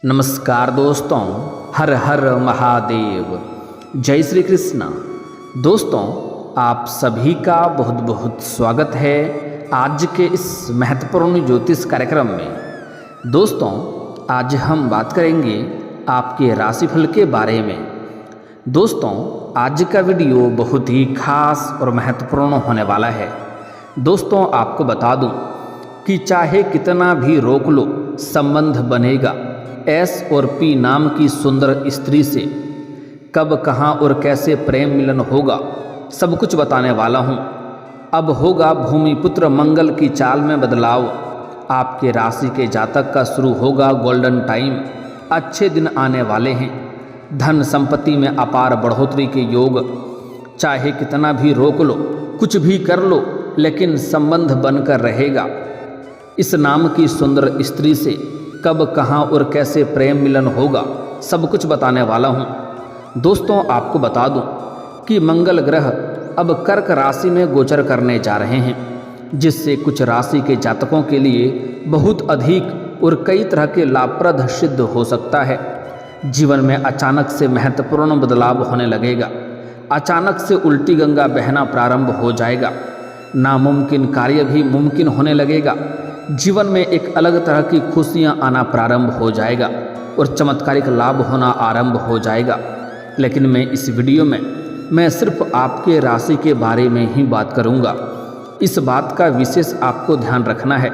नमस्कार दोस्तों, हर हर महादेव, जय श्री कृष्ण। दोस्तों, आप सभी का बहुत बहुत स्वागत है आज के इस महत्वपूर्ण ज्योतिष कार्यक्रम में। दोस्तों, आज हम बात करेंगे आपके राशिफल के बारे में। दोस्तों, आज का वीडियो बहुत ही खास और महत्वपूर्ण होने वाला है। दोस्तों, आपको बता दूं कि चाहे कितना भी रोक लो, संबंध बनेगा एस और पी नाम की सुंदर स्त्री से। कब, कहाँ और कैसे प्रेम मिलन होगा, सब कुछ बताने वाला हूँ। अब होगा भूमिपुत्र मंगल की चाल में बदलाव। आपके राशि के जातक का शुरू होगा गोल्डन टाइम। अच्छे दिन आने वाले हैं। धन संपत्ति में अपार बढ़ोतरी के योग। चाहे कितना भी रोक लो, कुछ भी कर लो, लेकिन संबंध बनकर रहेगा। इस नाम की सुंदर स्त्री से कब, कहाँ और कैसे प्रेम मिलन होगा, सब कुछ बताने वाला हूँ। दोस्तों, आपको बता दूँ कि मंगल ग्रह अब कर्क राशि में गोचर करने जा रहे हैं, जिससे कुछ राशि के जातकों के लिए बहुत अधिक और कई तरह के लाभप्रद सिद्ध हो सकता है। जीवन में अचानक से महत्वपूर्ण बदलाव होने लगेगा। अचानक से उल्टी गंगा बहना प्रारंभ हो जाएगा। नामुमकिन कार्य भी मुमकिन होने लगेगा। जीवन में एक अलग तरह की खुशियां आना प्रारंभ हो जाएगा और चमत्कारिक लाभ होना आरंभ हो जाएगा। लेकिन मैं इस वीडियो में सिर्फ आपके राशि के बारे में ही बात करूंगा। इस बात का विशेष आपको ध्यान रखना है।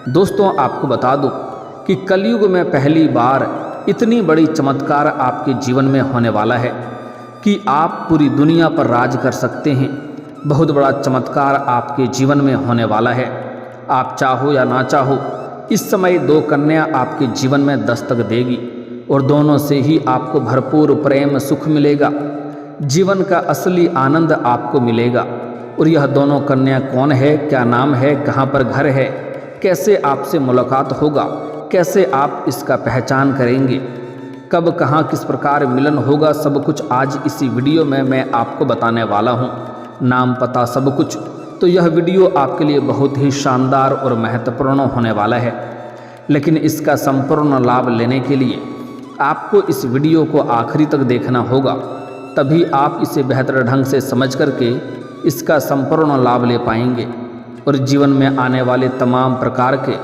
दोस्तों, आपको बता दूं कि कलयुग में पहली बार इतनी बड़ी चमत्कार आपके जीवन में होने वाला है कि आप पूरी दुनिया पर राज कर सकते हैं। बहुत बड़ा चमत्कार आपके जीवन में होने वाला है। आप चाहो या ना चाहो, इस समय दो कन्या आपके जीवन में दस्तक देगी और दोनों से ही आपको भरपूर प्रेम सुख मिलेगा। जीवन का असली आनंद आपको मिलेगा। और यह दोनों कन्या कौन है, क्या नाम है, कहाँ पर घर है, कैसे आपसे मुलाकात होगा, कैसे आप इसका पहचान करेंगे, कब, कहाँ, किस प्रकार मिलन होगा, सब कुछ आज इसी वीडियो में मैं आपको बताने वाला हूँ। नाम, पता, सब कुछ। तो यह वीडियो आपके लिए बहुत ही शानदार और महत्वपूर्ण होने वाला है। लेकिन इसका संपूर्ण लाभ लेने के लिए आपको इस वीडियो को आखिरी तक देखना होगा, तभी आप इसे बेहतर ढंग से समझ करके इसका संपूर्ण लाभ ले पाएंगे और जीवन में आने वाले तमाम प्रकार के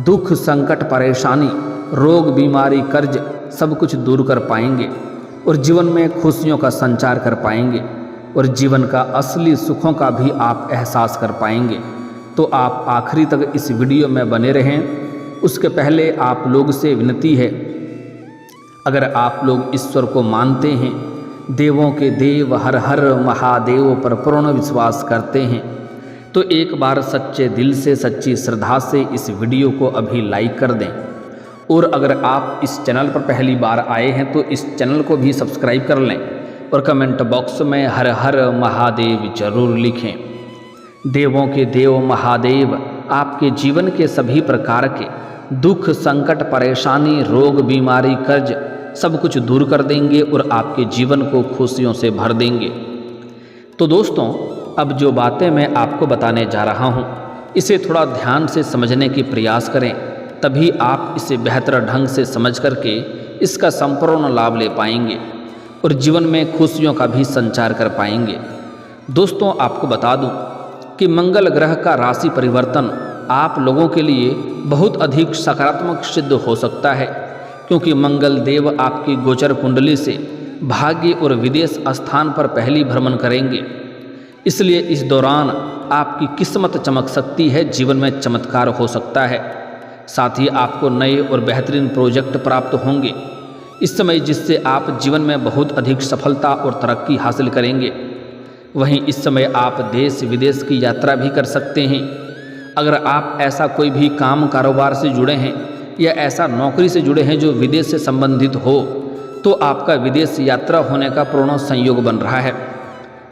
दुख, संकट, परेशानी, रोग, बीमारी, कर्ज सब कुछ दूर कर पाएंगे और जीवन में खुशियों का संचार कर पाएंगे और जीवन का असली सुखों का भी आप एहसास कर पाएंगे। तो आप आखिरी तक इस वीडियो में बने रहें। उसके पहले आप लोग से विनती है, अगर आप लोग ईश्वर को मानते हैं, देवों के देव हर हर महादेव पर पूर्ण विश्वास करते हैं, तो एक बार सच्चे दिल से, सच्ची श्रद्धा से इस वीडियो को अभी लाइक कर दें। और अगर आप इस चैनल पर पहली बार आए हैं तो इस चैनल को भी सब्सक्राइब कर लें और कमेंट बॉक्स में हर हर महादेव जरूर लिखें। देवों के देव महादेव आपके जीवन के सभी प्रकार के दुख, संकट, परेशानी, रोग, बीमारी, कर्ज सब कुछ दूर कर देंगे और आपके जीवन को खुशियों से भर देंगे। तो दोस्तों, अब जो बातें मैं आपको बताने जा रहा हूँ, इसे थोड़ा ध्यान से समझने की प्रयास करें, तभी आप इसे बेहतर ढंग से समझ करके इसका संपूर्ण लाभ ले पाएंगे और जीवन में खुशियों का भी संचार कर पाएंगे। दोस्तों, आपको बता दूं कि मंगल ग्रह का राशि परिवर्तन आप लोगों के लिए बहुत अधिक सकारात्मक सिद्ध हो सकता है, क्योंकि मंगल देव आपकी गोचर कुंडली से भाग्य और विदेश स्थान पर पहली भ्रमण करेंगे। इसलिए इस दौरान आपकी किस्मत चमक सकती है, जीवन में चमत्कार हो सकता है। साथ ही आपको नए और बेहतरीन प्रोजेक्ट प्राप्त होंगे इस समय, जिससे आप जीवन में बहुत अधिक सफलता और तरक्की हासिल करेंगे। वहीं इस समय आप देश विदेश की यात्रा भी कर सकते हैं। अगर आप ऐसा कोई भी काम, कारोबार से जुड़े हैं या ऐसा नौकरी से जुड़े हैं जो विदेश से संबंधित हो, तो आपका विदेश यात्रा होने का पूर्ण संयोग बन रहा है।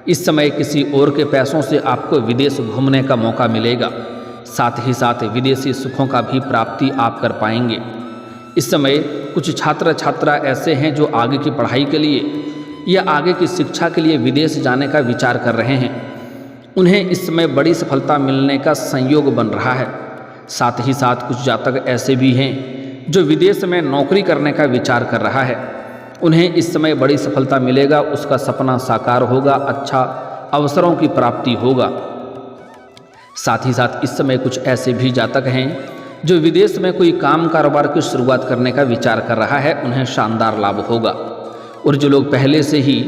इस समय किसी और के पैसों से आपको विदेश घूमने का मौका मिलेगा। साथ ही साथ विदेशी सुखों का भी प्राप्ति आप कर पाएंगे। इस समय कुछ छात्र छात्रा ऐसे हैं जो आगे की पढ़ाई के लिए या आगे की शिक्षा के लिए विदेश जाने का विचार कर रहे हैं। उन्हें इस समय बड़ी सफलता मिलने का संयोग बन रहा है। साथ ही साथ कुछ जातक ऐसे भी हैं जो विदेश में नौकरी करने का विचार कर रहा है उन्हें इस समय बड़ी सफलता मिलेगा, उसका सपना साकार होगा, अच्छा अवसरों की प्राप्ति होगा। साथ ही साथ इस समय कुछ ऐसे भी जातक हैं जो विदेश में कोई काम कारोबार की शुरुआत करने का विचार कर रहा है, उन्हें शानदार लाभ होगा। और जो लोग पहले से ही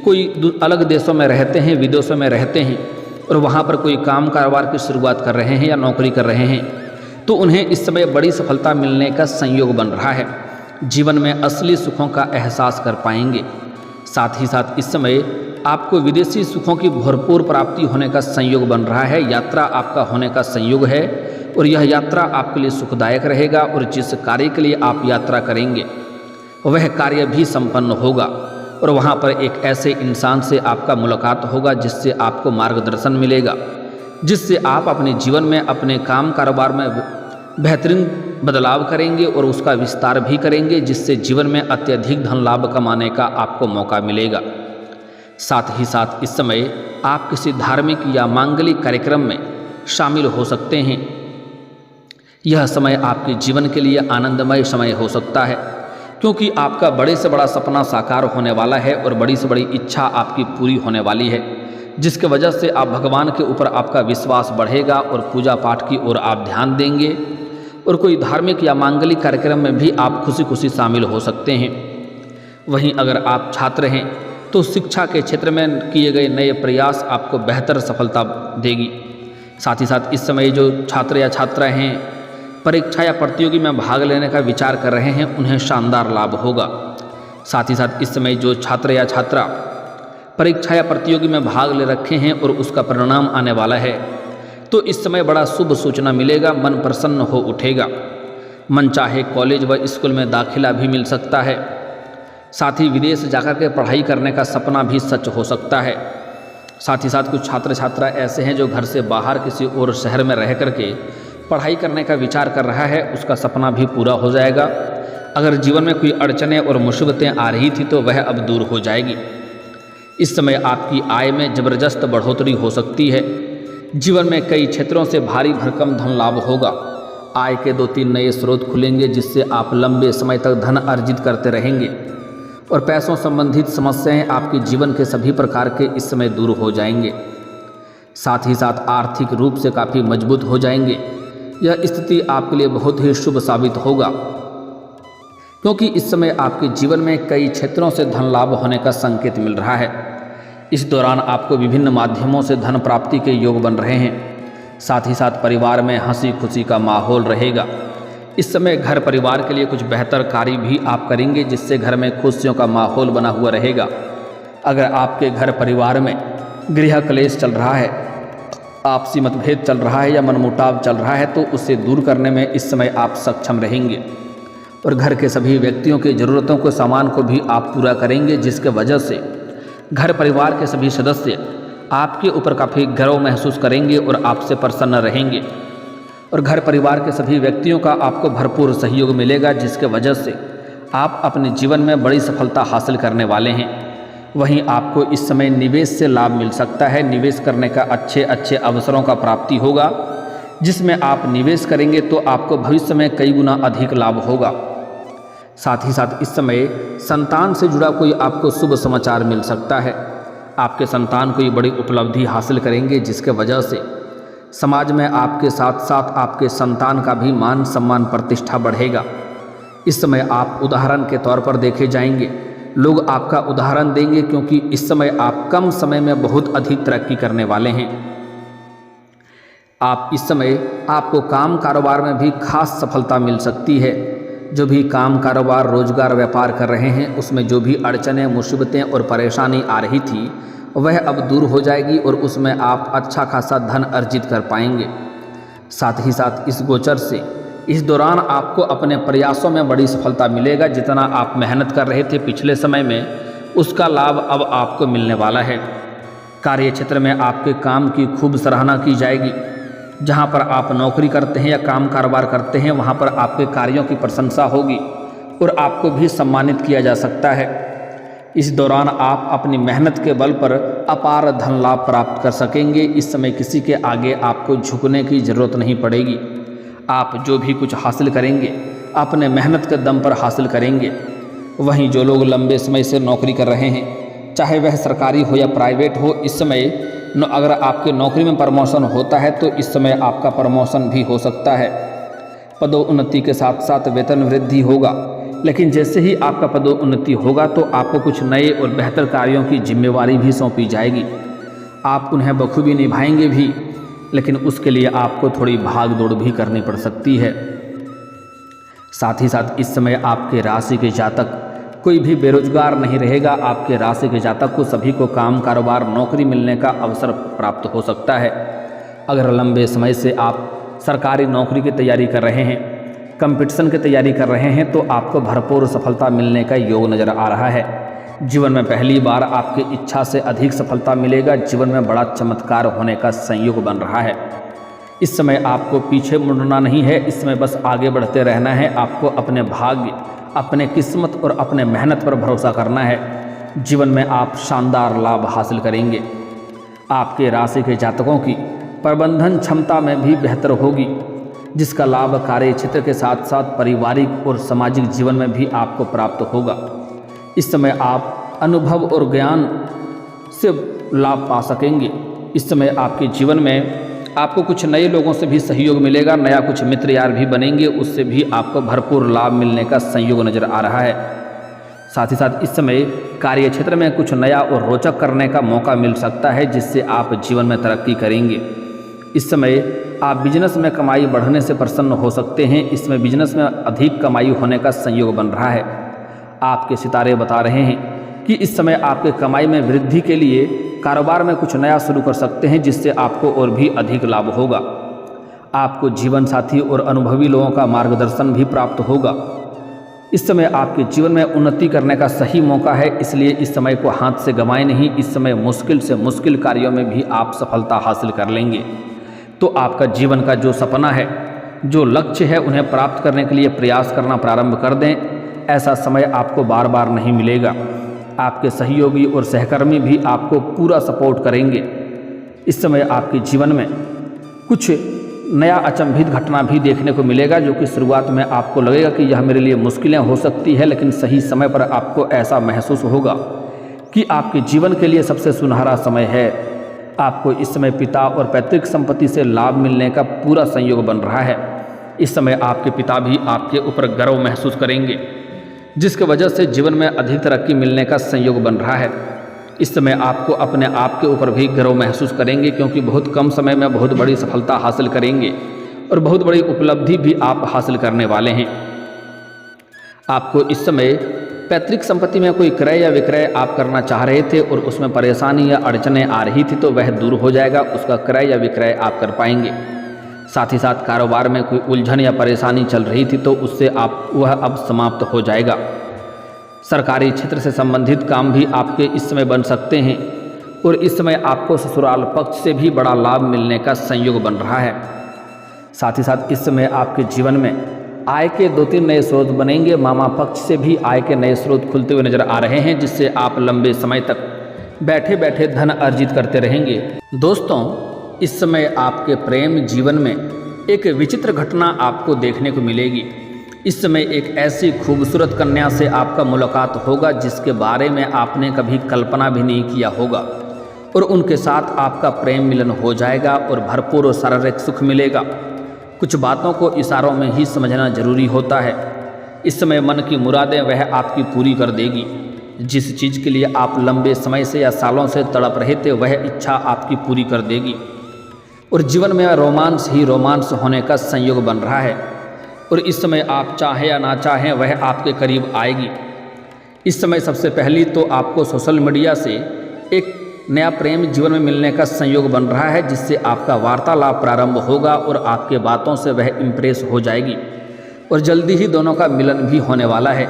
कोई अलग देशों में रहते हैं, विदेशों में रहते हैं और वहाँ पर कोई काम कारोबार की शुरुआत कर रहे हैं या नौकरी कर रहे हैं, तो उन्हें इस समय बड़ी सफलता मिलने का संयोग बन रहा है। जीवन में असली सुखों का एहसास कर पाएंगे। साथ ही साथ इस समय आपको विदेशी सुखों की भरपूर प्राप्ति होने का संयोग बन रहा है। यात्रा आपका होने का संयोग है और यह यात्रा आपके लिए सुखदायक रहेगा और जिस कार्य के लिए आप यात्रा करेंगे वह कार्य भी संपन्न होगा और वहाँ पर एक ऐसे इंसान से आपका मुलाकात होगा जिससे आपको मार्गदर्शन मिलेगा, जिससे आप अपने जीवन में अपने काम कारोबार में बेहतरीन बदलाव करेंगे और उसका विस्तार भी करेंगे, जिससे जीवन में अत्यधिक धन लाभ कमाने का आपको मौका मिलेगा। साथ ही साथ इस समय आप किसी धार्मिक या मांगलिक कार्यक्रम में शामिल हो सकते हैं। यह समय आपके जीवन के लिए आनंदमय समय हो सकता है, क्योंकि आपका बड़े से बड़ा सपना साकार होने वाला है और बड़ी से बड़ी इच्छा आपकी पूरी होने वाली है, जिसके वजह से आप भगवान के ऊपर आपका विश्वास बढ़ेगा और पूजा पाठ की ओर आप ध्यान देंगे और कोई धार्मिक या मांगलिक कार्यक्रम में भी आप खुशी खुशी शामिल हो सकते हैं। वहीं अगर आप छात्र हैं तो शिक्षा के क्षेत्र में किए गए नए प्रयास आपको बेहतर सफलता देगी। साथ ही साथ इस समय जो छात्र या छात्रा हैं परीक्षा या प्रतियोगी में भाग लेने का विचार कर रहे हैं, उन्हें शानदार लाभ होगा। साथ ही साथ इस समय जो छात्र या छात्रा परीक्षा या प्रतियोगी में भाग ले रखे हैं और उसका परिणाम आने वाला है, तो इस समय बड़ा शुभ सूचना मिलेगा, मन प्रसन्न हो उठेगा। मन चाहे कॉलेज व स्कूल में दाखिला भी मिल सकता है। साथ ही विदेश जाकर के पढ़ाई करने का सपना भी सच हो सकता है। साथ ही साथ कुछ छात्र छात्रा ऐसे हैं जो घर से बाहर किसी और शहर में रह करके पढ़ाई करने का विचार कर रहा है, उसका सपना भी पूरा हो जाएगा। अगर जीवन में कोई अड़चनें और मुसीबतें आ रही थी तो वह अब दूर हो जाएगी। इस समय आपकी आय में ज़बरदस्त बढ़ोतरी हो सकती है। जीवन में कई क्षेत्रों से भारी भरकम धन लाभ होगा। आय के 2-3 नए स्रोत खुलेंगे, जिससे आप लंबे समय तक धन अर्जित करते रहेंगे और पैसों संबंधित समस्याएं आपके जीवन के सभी प्रकार के इस समय दूर हो जाएंगे। साथ ही साथ आर्थिक रूप से काफ़ी मजबूत हो जाएंगे। यह स्थिति आपके लिए बहुत ही शुभ साबित होगा, क्योंकि इस समय आपके जीवन में कई क्षेत्रों से धन लाभ होने का संकेत मिल रहा है। इस दौरान आपको विभिन्न माध्यमों से धन प्राप्ति के योग बन रहे हैं। साथ ही साथ परिवार में हंसी खुशी का माहौल रहेगा। इस समय घर परिवार के लिए कुछ बेहतर कार्य भी आप करेंगे, जिससे घर में खुशियों का माहौल बना हुआ रहेगा। अगर आपके घर परिवार में गृह क्लेश चल रहा है, आपसी मतभेद चल रहा है या मनमुटाव चल रहा है, तो उसे दूर करने में इस समय आप सक्षम रहेंगे और घर के सभी व्यक्तियों की ज़रूरतों को सामान को भी आप पूरा करेंगे, जिसके वजह से घर परिवार के सभी सदस्य आपके ऊपर काफ़ी गर्व महसूस करेंगे और आपसे प्रसन्न रहेंगे और घर परिवार के सभी व्यक्तियों का आपको भरपूर सहयोग मिलेगा, जिसके वजह से आप अपने जीवन में बड़ी सफलता हासिल करने वाले हैं। वहीं आपको इस समय निवेश से लाभ मिल सकता है। निवेश करने का अच्छे अवसरों का प्राप्ति होगा, जिसमें आप निवेश करेंगे तो आपको भविष्य में कई गुना अधिक लाभ होगा। साथ ही साथ इस समय संतान से जुड़ा कोई आपको शुभ समाचार मिल सकता है। आपके संतान कोई बड़ी उपलब्धि हासिल करेंगे, जिसके वजह से समाज में आपके साथ साथ आपके संतान का भी मान सम्मान प्रतिष्ठा बढ़ेगा। इस समय आप उदाहरण के तौर पर देखे जाएंगे। लोग आपका उदाहरण देंगे, क्योंकि इस समय आप कम समय में बहुत अधिक तरक्की करने वाले हैं। आप इस समय आपको काम कारोबार में भी खास सफलता मिल सकती है। जो भी काम कारोबार रोजगार व्यापार कर रहे हैं, उसमें जो भी अड़चनें मुसीबतें और परेशानी आ रही थी वह अब दूर हो जाएगी और उसमें आप अच्छा खासा धन अर्जित कर पाएंगे। साथ ही साथ इस गोचर से इस दौरान आपको अपने प्रयासों में बड़ी सफलता मिलेगा। जितना आप मेहनत कर रहे थे पिछले समय में, उसका लाभ अब आपको मिलने वाला है। कार्य क्षेत्र में आपके काम की खूब सराहना की जाएगी। जहां पर आप नौकरी करते हैं या काम कारोबार करते हैं, वहां पर आपके कार्यों की प्रशंसा होगी और आपको भी सम्मानित किया जा सकता है। इस दौरान आप अपनी मेहनत के बल पर अपार धन लाभ प्राप्त कर सकेंगे। इस समय किसी के आगे आपको झुकने की ज़रूरत नहीं पड़ेगी। आप जो भी कुछ हासिल करेंगे अपने मेहनत के दम पर हासिल करेंगे। वहीं जो लोग लंबे समय से नौकरी कर रहे हैं, चाहे वह सरकारी हो या प्राइवेट हो, इस समय अगर आपके नौकरी में प्रमोशन होता है तो इस समय आपका प्रमोशन भी हो सकता है। पदोन्नति के साथ साथ वेतन वृद्धि होगा, लेकिन जैसे ही आपका पदोन्नति होगा तो आपको कुछ नए और बेहतर कार्यों की जिम्मेवारी भी सौंपी जाएगी। आप उन्हें बखूबी निभाएंगे भी, लेकिन उसके लिए आपको थोड़ी भाग दौड़ भी करनी पड़ सकती है। साथ ही साथ इस समय आपके राशि के जातक कोई भी बेरोजगार नहीं रहेगा। आपके राशि के जातक को सभी को काम, कारोबार, नौकरी मिलने का अवसर प्राप्त हो सकता है। अगर लंबे समय से आप सरकारी नौकरी की तैयारी कर रहे हैं, कंपटीशन की तैयारी कर रहे हैं, तो आपको भरपूर सफलता मिलने का योग नज़र आ रहा है। जीवन में पहली बार आपकी इच्छा से अधिक सफलता मिलेगा। जीवन में बड़ा चमत्कार होने का संयोग बन रहा है। इस समय आपको पीछे मुड़ना नहीं है, इस समय बस आगे बढ़ते रहना है। आपको अपने भाग्य, अपने किस्मत और अपने मेहनत पर भरोसा करना है। जीवन में आप शानदार लाभ हासिल करेंगे। आपके राशि के जातकों की प्रबंधन क्षमता में भी बेहतर होगी, जिसका लाभ कार्य क्षेत्र के साथ साथ पारिवारिक और सामाजिक जीवन में भी आपको प्राप्त होगा। इस समय आप अनुभव और ज्ञान से लाभ पा सकेंगे। इस समय आपके जीवन में आपको कुछ नए लोगों से भी सहयोग मिलेगा, नया कुछ मित्र यार भी बनेंगे, उससे भी आपको भरपूर लाभ मिलने का संयोग नज़र आ रहा है। साथ ही साथ इस समय कार्य क्षेत्र में कुछ नया और रोचक करने का मौका मिल सकता है, जिससे आप जीवन में तरक्की करेंगे। इस समय आप बिजनेस में कमाई बढ़ने से प्रसन्न हो सकते हैं। इसमें बिजनेस में अधिक कमाई होने का संयोग बन रहा है। आपके सितारे बता रहे हैं कि इस समय आपके कमाई में वृद्धि के लिए कारोबार में कुछ नया शुरू कर सकते हैं, जिससे आपको और भी अधिक लाभ होगा। आपको जीवन साथी और अनुभवी लोगों का मार्गदर्शन भी प्राप्त होगा। इस समय आपके जीवन में उन्नति करने का सही मौका है, इसलिए इस समय को हाथ से गंवाएं नहीं। इस समय मुश्किल से मुश्किल कार्यों में भी आप सफलता हासिल कर लेंगे। तो आपका जीवन का जो सपना है, जो लक्ष्य है, उन्हें प्राप्त करने के लिए प्रयास करना प्रारंभ कर दें। ऐसा समय आपको बार बार नहीं मिलेगा। आपके सहयोगी और सहकर्मी भी आपको पूरा सपोर्ट करेंगे। इस समय आपके जीवन में कुछ नया अचंभित घटना भी देखने को मिलेगा, जो कि शुरुआत में आपको लगेगा कि यह मेरे लिए मुश्किलें हो सकती है, लेकिन सही समय पर आपको ऐसा महसूस होगा कि आपके जीवन के लिए सबसे सुनहरा समय है। आपको इस समय पिता और पैतृक संपत्ति से लाभ मिलने का पूरा संयोग बन रहा है। इस समय आपके पिता भी आपके ऊपर गर्व महसूस करेंगे, जिसकी वजह से जीवन में अधिक तरक्की मिलने का संयोग बन रहा है। इस समय आपको अपने आप के ऊपर भी गर्व महसूस करेंगे, क्योंकि बहुत कम समय में बहुत बड़ी सफलता हासिल करेंगे और बहुत बड़ी उपलब्धि भी आप हासिल करने वाले हैं। आपको इस समय पैतृक संपत्ति में कोई क्रय या विक्रय आप करना चाह रहे थे और उसमें परेशानी या अड़चनें आ रही थी, तो वह दूर हो जाएगा। उसका क्रय या विक्रय आप कर पाएंगे। साथ ही साथ कारोबार में कोई उलझन या परेशानी चल रही थी, तो उससे वह अब समाप्त हो जाएगा। सरकारी क्षेत्र से संबंधित काम भी आपके इस समय बन सकते हैं और इस समय आपको ससुराल पक्ष से भी बड़ा लाभ मिलने का संयोग बन रहा है। साथ ही साथ इस समय आपके जीवन में आय के 2-3 नए स्रोत बनेंगे। मामा पक्ष से भी आय के नए स्रोत खुलते हुए नजर आ रहे हैं, जिससे आप लंबे समय तक बैठे बैठे धन अर्जित करते रहेंगे। दोस्तों, इस समय आपके प्रेम जीवन में एक विचित्र घटना आपको देखने को मिलेगी। इस समय एक ऐसी खूबसूरत कन्या से आपका मुलाकात होगा, जिसके बारे में आपने कभी कल्पना भी नहीं किया होगा, और उनके साथ आपका प्रेम मिलन हो जाएगा और भरपूर शारीरिक सुख मिलेगा। कुछ बातों को इशारों में ही समझना जरूरी होता है। इस समय मन की मुरादें वह आपकी पूरी कर देगी। जिस चीज़ के लिए आप लंबे समय से या सालों से तड़प रहे थे, वह इच्छा आपकी पूरी कर देगी और जीवन में रोमांस ही रोमांस होने का संयोग बन रहा है। और इस समय आप चाहें या ना चाहें, वह आपके करीब आएगी। इस समय सबसे पहली तो आपको सोशल मीडिया से एक नया प्रेम जीवन में मिलने का संयोग बन रहा है, जिससे आपका वार्तालाप प्रारंभ होगा और आपके बातों से वह इम्प्रेस हो जाएगी और जल्दी ही दोनों का मिलन भी होने वाला है।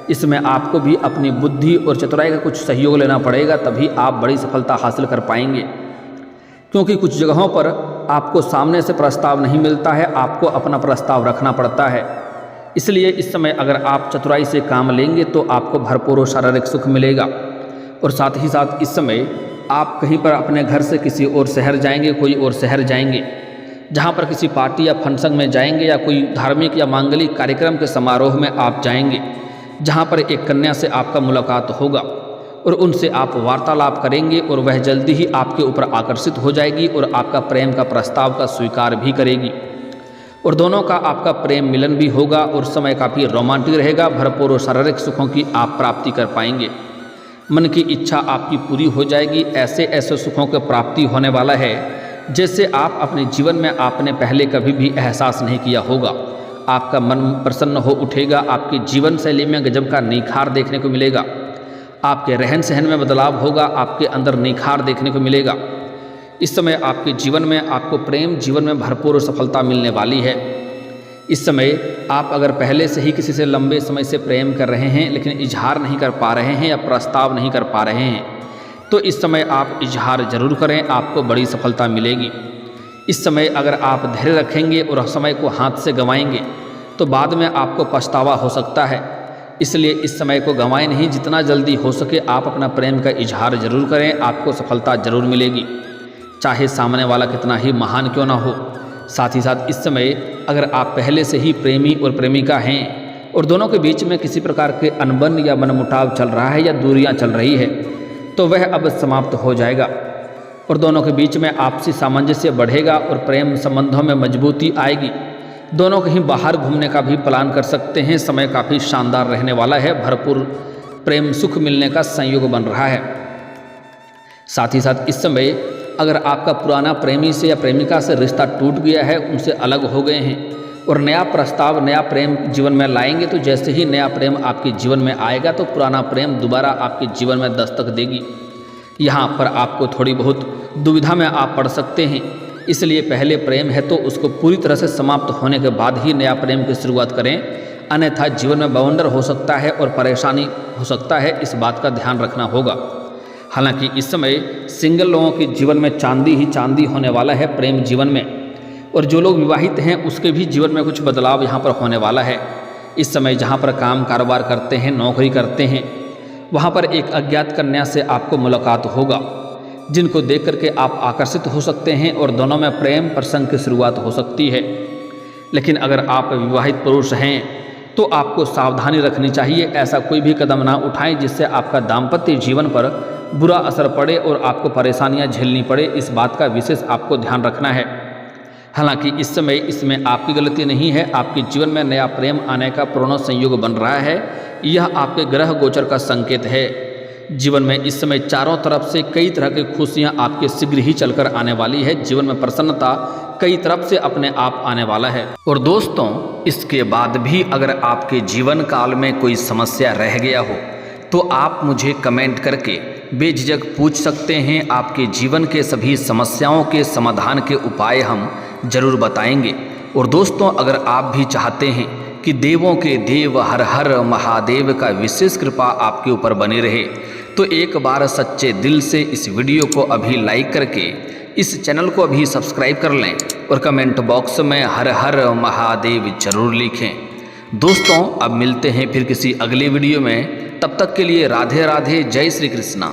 इसमें आपको भी अपनी बुद्धि और चतुराई का कुछ सहयोग लेना पड़ेगा, तभी आप बड़ी सफलता हासिल कर पाएंगे। क्योंकि कुछ जगहों पर आपको सामने से प्रस्ताव नहीं मिलता है, आपको अपना प्रस्ताव रखना पड़ता है। इसलिए इस समय अगर आप चतुराई से काम लेंगे तो आपको भरपूर शारीरिक सुख मिलेगा। और साथ ही साथ इस समय आप कहीं पर अपने घर से किसी और शहर जाएंगे, कोई और शहर जाएंगे, जहाँ पर किसी पार्टी या फंक्शन में जाएंगे या कोई धार्मिक या मांगलिक कार्यक्रम के समारोह में आप जाएंगे, जहाँ पर एक कन्या से आपका मुलाकात होगा और उनसे आप वार्तालाप करेंगे और वह जल्दी ही आपके ऊपर आकर्षित हो जाएगी और आपका प्रेम का प्रस्ताव का स्वीकार भी करेगी और दोनों का आपका प्रेम मिलन भी होगा और समय काफ़ी रोमांटिक रहेगा। भरपूर और शारीरिक सुखों की आप प्राप्ति कर पाएंगे। मन की इच्छा आपकी पूरी हो जाएगी। ऐसे ऐसे सुखों की प्राप्ति होने वाला है जैसे आप अपने जीवन में आपने पहले कभी भी एहसास नहीं किया होगा। आपका मन प्रसन्न हो उठेगा। आपकी जीवन शैली में गजब का निखार देखने को मिलेगा। आपके रहन सहन में बदलाव होगा। आपके अंदर निखार देखने को मिलेगा। इस समय आपके जीवन में आपको प्रेम जीवन में भरपूर सफलता मिलने वाली है। इस समय आप अगर पहले से ही किसी से लंबे समय से प्रेम कर रहे हैं लेकिन इजहार नहीं कर पा रहे हैं या प्रस्ताव नहीं कर पा रहे हैं, तो इस समय आप इजहार जरूर करें, आपको बड़ी सफलता मिलेगी। इस समय अगर आप धैर्य रखेंगे और समय को हाथ से गंवाएंगे तो बाद में आपको पछतावा हो सकता है। इसलिए इस समय को गंवाएं नहीं, जितना जल्दी हो सके आप अपना प्रेम का इजहार जरूर करें, आपको सफलता जरूर मिलेगी, चाहे सामने वाला कितना ही महान क्यों ना हो। साथ ही साथ इस समय अगर आप पहले से ही प्रेमी और प्रेमिका हैं और दोनों के बीच में किसी प्रकार के अनबन या मनमुटाव चल रहा है या दूरियां चल रही है, तो वह अब समाप्त हो जाएगा और दोनों के बीच में आपसी सामंजस्य बढ़ेगा और प्रेम संबंधों में मजबूती आएगी। दोनों कहीं बाहर घूमने का भी प्लान कर सकते हैं। समय काफ़ी शानदार रहने वाला है। भरपूर प्रेम सुख मिलने का संयोग बन रहा है। साथ ही साथ इस समय अगर आपका पुराना प्रेमी से या प्रेमिका से रिश्ता टूट गया है, उनसे अलग हो गए हैं और नया प्रस्ताव नया प्रेम जीवन में लाएंगे, तो जैसे ही नया प्रेम आपके जीवन में आएगा तो पुराना प्रेम दोबारा आपके जीवन में दस्तक देगी। यहाँ पर आपको थोड़ी बहुत दुविधा में आप पड़ सकते हैं। इसलिए पहले प्रेम है तो उसको पूरी तरह से समाप्त होने के बाद ही नया प्रेम की शुरुआत करें, अन्यथा जीवन में बवंडर हो सकता है और परेशानी हो सकता है। इस बात का ध्यान रखना होगा। हालांकि इस समय सिंगल लोगों के जीवन में चांदी ही चांदी होने वाला है प्रेम जीवन में, और जो लोग विवाहित हैं उसके भी जीवन में कुछ बदलाव यहाँ पर होने वाला है। इस समय जहाँ पर काम कारोबार करते हैं, नौकरी करते हैं, वहाँ पर एक अज्ञात कन्या से आपको मुलाकात होगा जिनको देख करके आप आकर्षित हो सकते हैं और दोनों में प्रेम प्रसंग की शुरुआत हो सकती है। लेकिन अगर आप विवाहित पुरुष हैं तो आपको सावधानी रखनी चाहिए। ऐसा कोई भी कदम ना उठाएं जिससे आपका दाम्पत्य जीवन पर बुरा असर पड़े और आपको परेशानियां झेलनी पड़े। इस बात का विशेष आपको ध्यान रखना है। हालांकि इस समय इसमें आपकी गलती नहीं है। आपके जीवन में नया प्रेम आने का पूर्ण संयोग बन रहा है। यह आपके ग्रह गोचर का संकेत है। जीवन में इस समय चारों तरफ से कई तरह की खुशियां आपके शीघ्र ही चलकर आने वाली है। जीवन में प्रसन्नता कई तरफ से अपने आप आने वाला है। और दोस्तों, इसके बाद भी अगर आपके जीवन काल में कोई समस्या रह गया हो तो आप मुझे कमेंट करके बेझिझक पूछ सकते हैं। आपके जीवन के सभी समस्याओं के समाधान के उपाय हम जरूर बताएंगे। और दोस्तों, अगर आप भी चाहते हैं कि देवों के देव हर हर महादेव का विशेष कृपा आपके ऊपर बनी रहे, तो एक बार सच्चे दिल से इस वीडियो को अभी लाइक करके इस चैनल को अभी सब्सक्राइब कर लें और कमेंट बॉक्स में हर हर महादेव जरूर लिखें। दोस्तों, अब मिलते हैं फिर किसी अगले वीडियो में। तब तक के लिए राधे राधे, जय श्री कृष्णा।